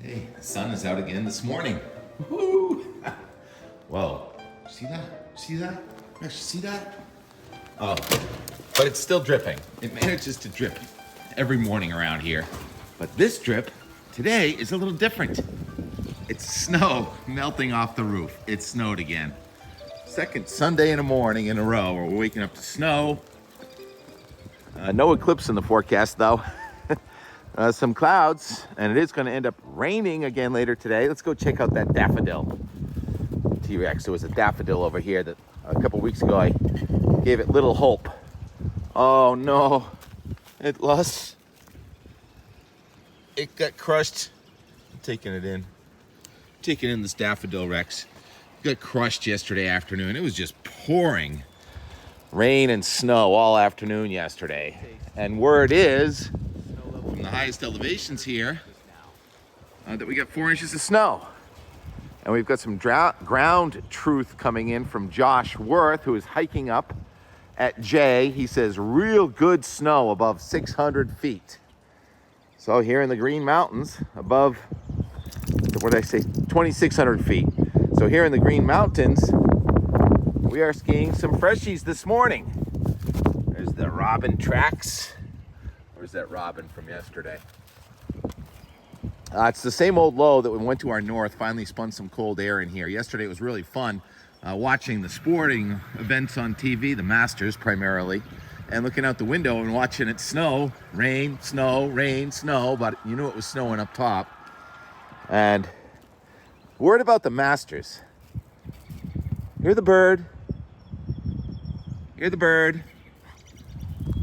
Hey, the sun is out again this morning. Woohoo! Whoa, see that? See that? Actually, see that? Oh, but it's still dripping. It manages to drip every morning around here. But this drip today is a little different. It's snow melting off the roof. It snowed again. Second Sunday in the morning in a row where we're waking up to snow. No eclipse in the forecast though. Some clouds, and it is going to end up raining again later today. Let's go check out that daffodil. T-Rex, there was a daffodil over here that a couple weeks ago I gave it little hope. Oh no, it got crushed. I'm taking it in. Taking in this daffodil, Rex. It got crushed yesterday afternoon. It was just pouring rain and snow all afternoon yesterday. And word is, from the highest elevations here, that we got 4 inches of snow. And we've got some ground truth coming in from Josh Worth, who is hiking up at J. He says real good snow above 600 feet. So here in the Green Mountains, above, what did I say, 2,600 feet. So here in the Green Mountains, we are skiing some freshies this morning. There's the robin tracks. Where's that robin from yesterday? It's the same old low that we went to our north, finally spun some cold air in here. Yesterday it was really fun watching the sporting events on TV, the Masters primarily, and looking out the window and watching it snow, rain, snow, rain, snow, but you knew it was snowing up top. And word about the Masters. Hear the bird. Hear the bird.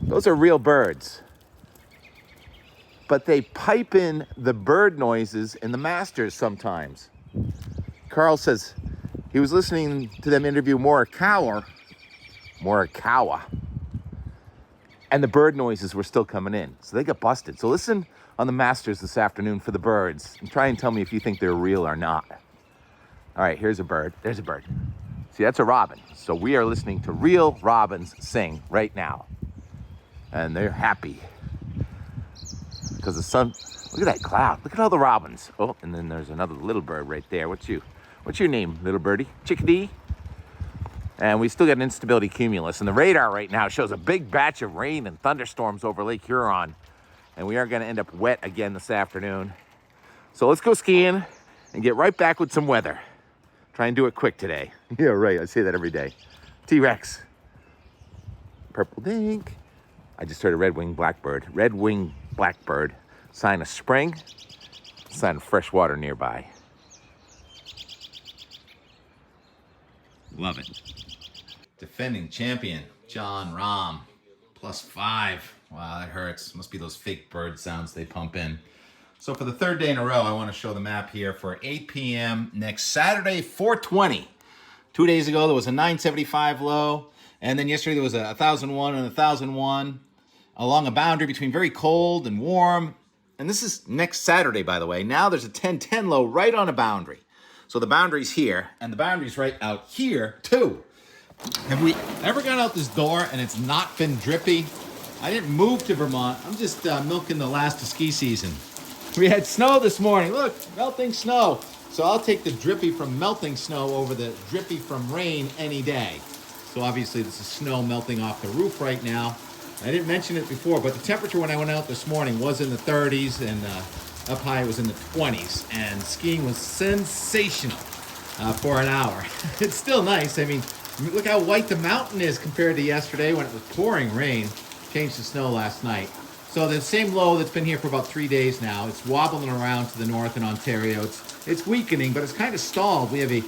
Those are real birds. But they pipe in the bird noises in the Masters sometimes. Carl says he was listening to them interview Morikawa, and the bird noises were still coming in. So they got busted. So listen on the Masters this afternoon for the birds and try and tell me if you think they're real or not. All right, here's a bird. There's a bird. See, that's a robin. So we are listening to real robins sing right now. And they're happy. Because the sun, look at that cloud. Look at all the robins. Oh, and then there's another little bird right there. What's your name, little birdie? Chickadee? And we still got an instability cumulus. And the radar right now shows a big batch of rain and thunderstorms over Lake Huron. And we are going to end up wet again this afternoon. So let's go skiing and get right back with some weather. Try and do it quick today. Yeah, right. I say that every day. T-Rex. Purple dink. I just heard a red-winged blackbird. Red-winged blackbird. Sign of spring. Sign of fresh water nearby. Love it. Defending champion, John Rahm. +5. Wow, that hurts. Must be those fake bird sounds they pump in. So for the third day in a row, I want to show the map here for 8 p.m. next Saturday, 420. 2 days ago, there was a 975 low. And then yesterday, there was a 1,001 and a 1,001 along a boundary between very cold and warm. And this is next Saturday, by the way. Now there's a 1010 low right on a boundary. So the boundary's here, and the boundary's right out here, too. Have we ever gone out this door and it's not been drippy? I didn't move to Vermont. I'm just milking the last of ski season. We had snow this morning. Look, melting snow. So I'll take the drippy from melting snow over the drippy from rain any day. So obviously this is snow melting off the roof right now. I didn't mention it before, but the temperature when I went out this morning was in the 30s, and up high it was in the 20s, and skiing was sensational for an hour. It's still nice. I mean, look how white the mountain is compared to yesterday when it was pouring rain. Changed to snow last night. So the same low that's been here for about 3 days now, it's wobbling around to the north in Ontario. It's weakening, but it's kind of stalled. We have a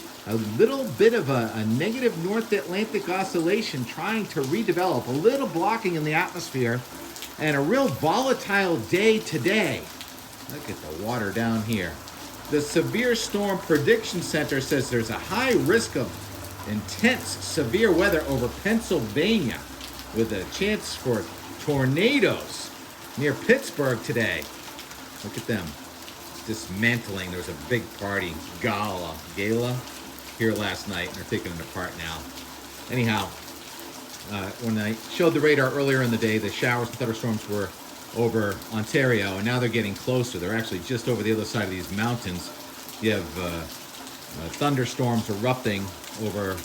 little bit of a negative North Atlantic oscillation trying to redevelop, a little blocking in the atmosphere, and a real volatile day today. Look at the water down here. The Severe Storm Prediction Center says there's a high risk of intense severe weather over Pennsylvania with a chance for tornadoes near Pittsburgh today. Look at them dismantling. There was a big party, gala here last night, and they're taking it apart now. Anyhow, when I showed the radar earlier in the day, the showers and thunderstorms were over Ontario, and now they're getting closer. They're actually just over the other side of these mountains. You have thunderstorms erupting over,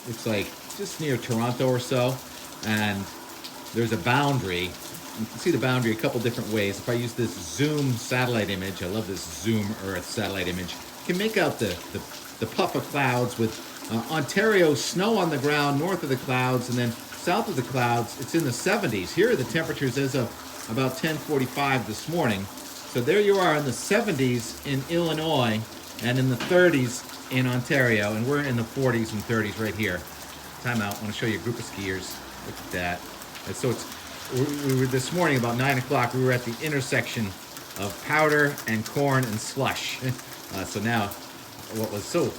looks like just near Toronto or so, and there's a boundary. You can see the boundary a couple different ways. If I use this zoom satellite image, I love this zoom Earth satellite image, you can make out the puff of clouds with Ontario snow on the ground north of the clouds, and then south of the clouds, it's in the 70s. Here are the temperatures as of about 10:45 this morning. So there you are in the 70s in Illinois and in the 30s in Ontario, and we're in the 40s and 30s right here. Time out. I want to show you a group of skiers. Look at that. And so we were this morning about 9 o'clock. We were at the intersection of powder and corn and slush. So now, what was so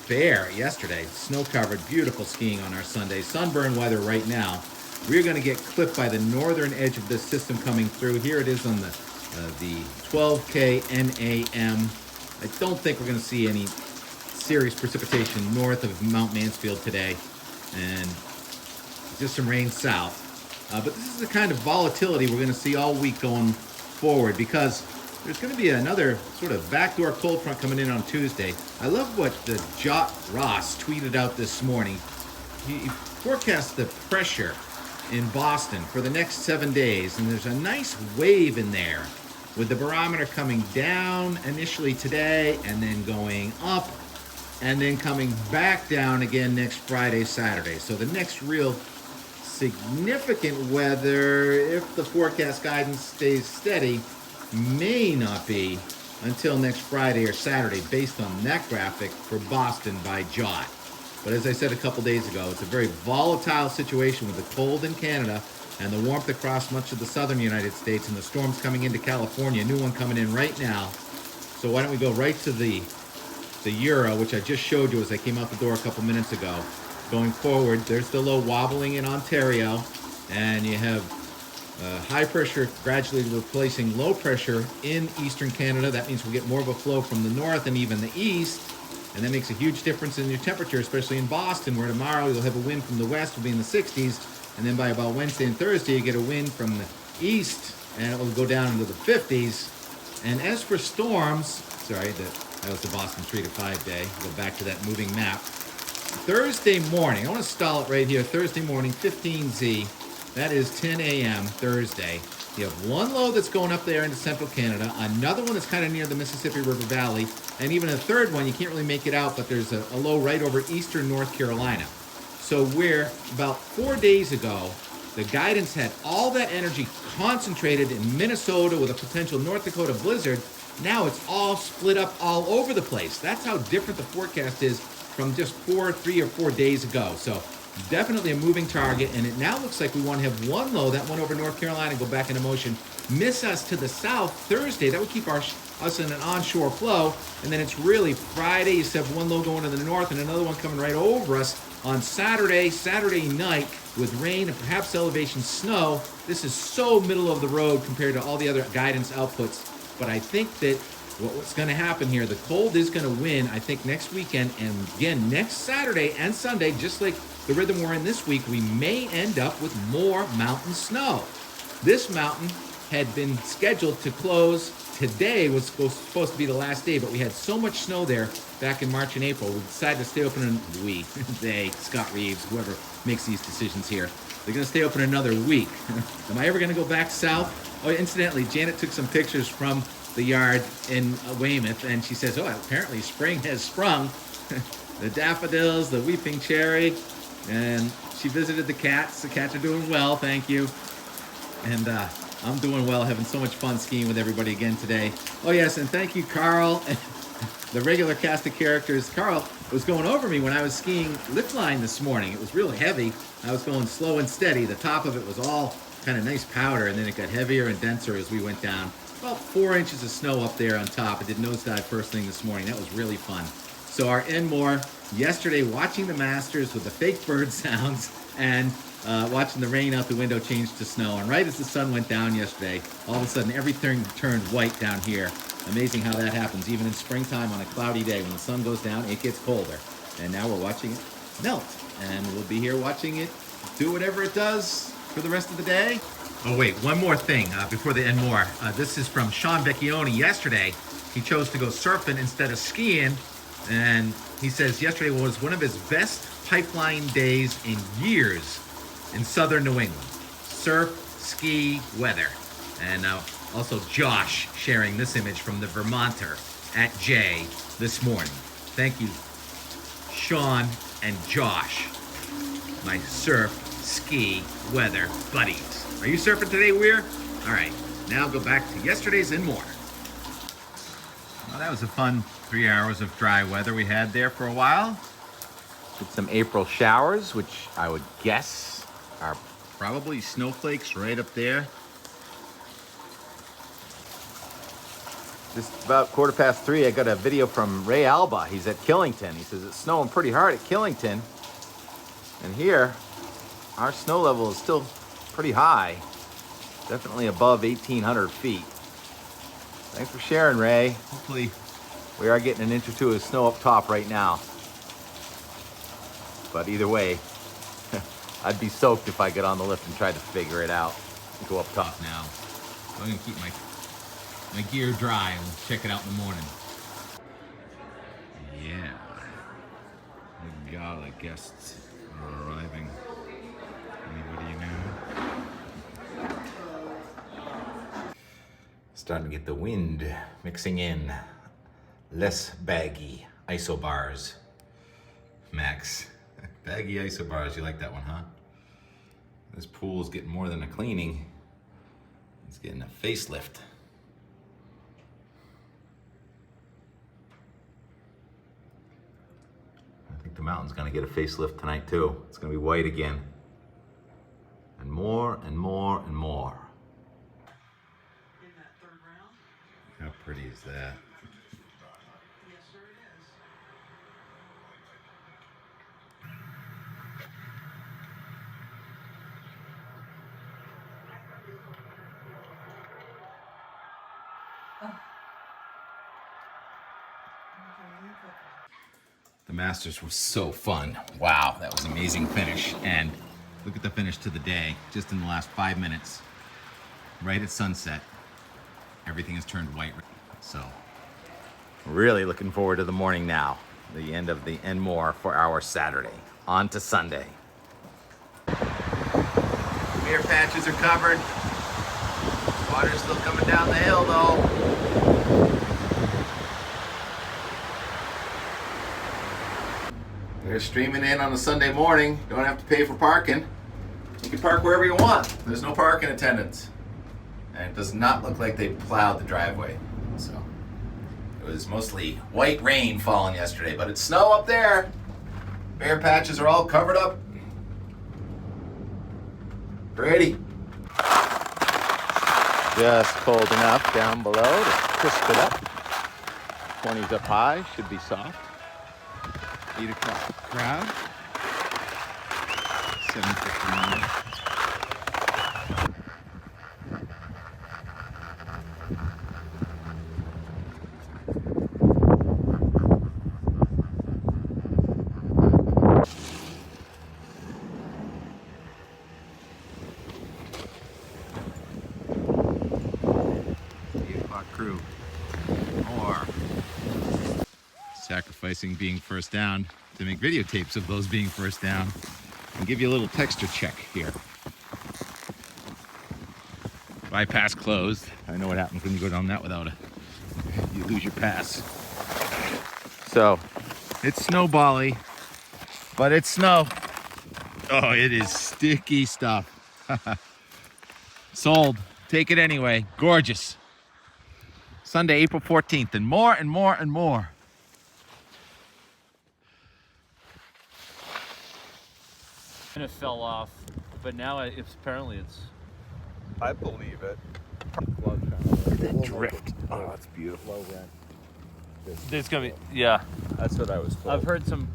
bare yesterday, snow-covered, beautiful skiing on our Sunday. Sunburn weather right now. We're going to get clipped by the northern edge of this system coming through. Here it is on the 12K NAM. I don't think we're going to see any serious precipitation north of Mount Mansfield today, and just some rain south. But this is the kind of volatility we're going to see all week going forward, because there's going to be another sort of backdoor cold front coming in on Tuesday. I love what the Jot Ross tweeted out this morning. He forecast the pressure in Boston for the next 7 days, and there's a nice wave in there with the barometer coming down initially today and then going up and then coming back down again next Friday, Saturday. So the next real significant weather, if the forecast guidance stays steady, may not be until next Friday or Saturday, based on that graphic for Boston by Jot. But as I said a couple days ago, it's a very volatile situation with the cold in Canada and the warmth across much of the southern United States and the storms coming into California, a new one coming in right now. So why don't we go right to the Euro, which I just showed you as I came out the door a couple minutes ago. Going forward, there's the low wobbling in Ontario, and you have high pressure gradually replacing low pressure in eastern Canada. That means we'll get more of a flow from the north and even the east, and that makes a huge difference in your temperature, especially in Boston, where tomorrow you'll have a wind from the west, will be in the 60s, and then by about Wednesday and Thursday you get a wind from the east, and it will go down into the 50s. And as for storms, sorry, that was the Boston 3 to 5 day. Go back to that moving map. Thursday morning, I want to stall it right here. Thursday morning, 15Z. That is 10 a.m. Thursday. You have one low that's going up there into central Canada, another one that's kind of near the Mississippi River Valley, and even a third one, you can't really make it out, but there's a low right over eastern North Carolina. So where about 4 days ago, the guidance had all that energy concentrated in Minnesota with a potential North Dakota blizzard, now it's all split up all over the place. That's how different the forecast is from just 3 or 4 days ago. So definitely a moving target, and it now looks like we want to have one low, that one over North Carolina, go back into motion, miss us to the south Thursday. That would keep us in an onshore flow, and then it's really Friday. You have one low going to the north and another one coming right over us on Saturday night with rain and perhaps elevation snow. This is so middle of the road compared to all the other guidance outputs, but I think that what's going to happen here, the cold is going to win, I think, next weekend, and again next Saturday and Sunday, just like the rhythm we're in this week, we may end up with more mountain snow. This mountain had been scheduled to close. Today was supposed to be the last day, but we had so much snow there back in March and April, we decided to stay open, and they, Scott Reeves, whoever makes these decisions here, they're going to stay open another week. Am I ever going to go back south? Oh, incidentally, Janet took some pictures from the yard in Weymouth, and she says, oh, apparently spring has sprung. The daffodils, the weeping cherry, and she visited the cats. The cats are doing well, thank you. And I'm doing well, having so much fun skiing with everybody again today. Oh yes, and thank you, Carl, and the regular cast of characters. Carl was going over me when I was skiing lift line this morning. It was really heavy. I was going slow and steady. The top of it was all kind of nice powder, and then it got heavier and denser as we went down. About 4 inches of snow up there on top. I did nosedive first thing this morning. That was really fun. So our Enmore, yesterday watching the Masters with the fake bird sounds and watching the rain out the window change to snow. And right as the sun went down yesterday, all of a sudden everything turned white down here. Amazing how that happens, even in springtime on a cloudy day. When the sun goes down, it gets colder. And now we're watching it melt. And we'll be here watching it do whatever it does for the rest of the day. Oh wait, one more thing before they end more. This is from Sean Vecchione yesterday. He chose to go surfing instead of skiing. And he says yesterday was one of his best pipeline days in years in southern New England. Surf, ski, weather. And also Josh sharing this image from the Vermonter at Jay this morning. Thank you, Sean and Josh, my surf, ski, weather buddies. Are you surfing today, Weir? All right, now go back to yesterday's and more. Well, that was a fun 3 hours of dry weather we had there for a while. With some April showers, which I would guess are probably snowflakes right up there. Just about 3:15, I got a video from Ray Alba. He's at Killington. He says it's snowing pretty hard at Killington. And here, our snow level is still pretty high. Definitely above 1,800 feet. Thanks for sharing, Ray. Hopefully we are getting an inch or two of snow up top right now. But either way, I'd be soaked if I get on the lift and tried to figure it out. Go up top now. I'm gonna keep my gear dry and we'll check it out in the morning. Yeah. The gala guests are arriving. Anybody you know? Starting to get the wind mixing in. Less baggy isobars. Max, baggy isobars, you like that one, huh? This pool is getting more than a cleaning. It's getting a facelift. I think the mountain's gonna get a facelift tonight too. It's gonna be white again. And more and more and more. In that third round? How pretty is that? Yes, sir, it is. The Masters was so fun. Wow, that was an amazing finish. And look at the finish to the day, just in the last 5 minutes. Right at sunset, everything has turned white. So, really looking forward to the morning now. The end of the and more for our Saturday. On to Sunday. Beer patches are covered. Water's still coming down the hill though. They're streaming in on a Sunday morning. Don't have to pay for parking. You can park wherever you want. There's no parking attendants. And it does not look like they plowed the driveway. So it was mostly white rain falling yesterday, but it's snow up there. Bare patches are all covered up. Pretty. Just cold enough down below to crisp it up. 20s up high, should be soft. 8 o'clock crowd. 7:59. Crew or sacrificing being first down to make videotapes of those being first down and give you a little texture check here. Bypass closed. I know what happens when you go down that without you lose your pass. So it's snowbally, but it's snow. Oh, it is sticky stuff. Sold. Take it anyway. Gorgeous. Sunday, April 14th, and more and more and more. And it fell off, but now apparently it's. I believe it. Look at that drift. Oh, that's beautiful. Low rent. There's gonna be, yeah. That's what I was told. I've heard some.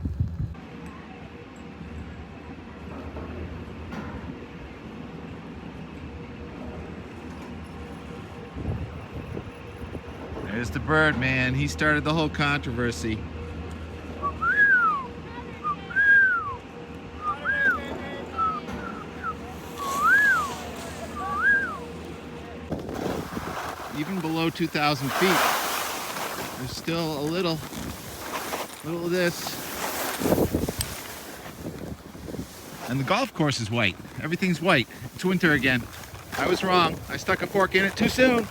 There's the bird, man. He started the whole controversy. 2,000 feet. There's still a little of this. And the golf course is white. Everything's white. It's winter again. I was wrong. I stuck a fork in it too soon.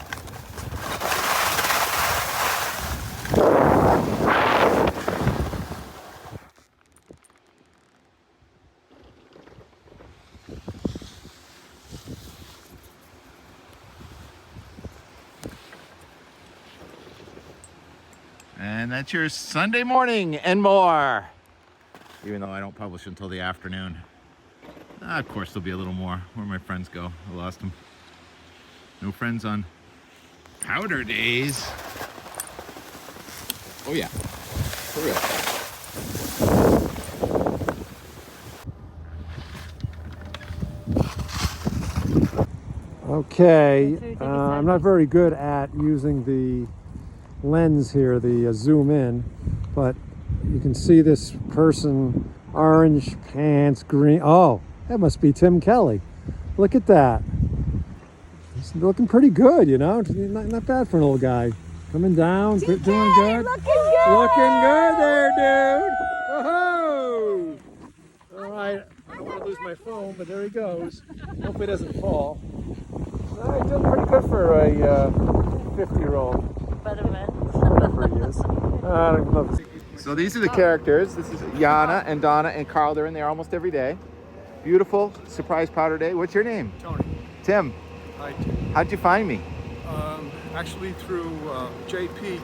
And that's your Sunday morning and more. Even though I don't publish until the afternoon. Of course, there'll be a little more. Where'd my friends go? I lost them. No friends on powder days. Oh yeah, for real. Okay, I'm not very good at using the lens here, the zoom in, but you can see this person, orange pants, green. Oh, that must be Tim Kelly. Look at that. He's looking pretty good, you know. Not bad for an old guy. Coming down, doing good. Looking good. Looking good there, dude. Woohoo! All right, I don't want to lose my phone, but there he goes. Hope he doesn't fall. All right, doing pretty good for a 50-year-old. Whatever he is. I don't know. So these are the characters. This is Yana and Donna and Carl. They're in there almost every day. Beautiful surprise powder day. What's your name? Tony. Tim. Hi, Tim. How'd you find me? Actually through JP,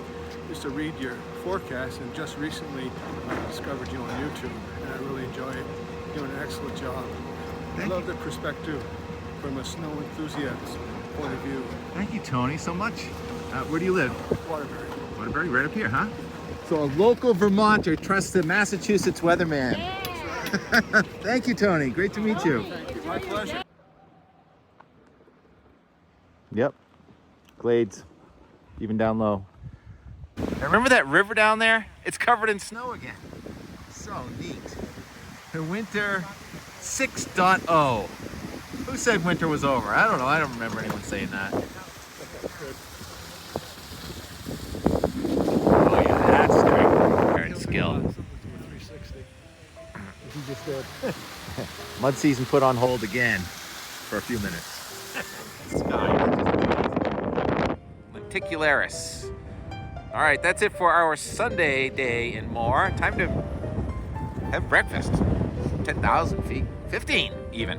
used to read your forecast, and just recently I discovered you on YouTube, and I really enjoy it. You're doing an excellent job. I love the perspective from a snow enthusiast's point of view. Thank you, Tony, so much. Where do you live? Waterbury. Waterbury, right up here, huh? So a local Vermonter trusts the Massachusetts weatherman. Thank you, Tony. Great to meet you. Thank you. My pleasure. Yep. Glades, even down low. Now remember that river down there? It's covered in snow again. So neat. The winter 6.0. Who said winter was over? I don't know. I don't remember anyone saying that. Oh yeah, that's strength and skill. 360. He just did. Mud season put on hold again for a few minutes. Lenticularis. All right, that's it for our Sunday day and more. Time to have breakfast. 10,000 feet, 15 even.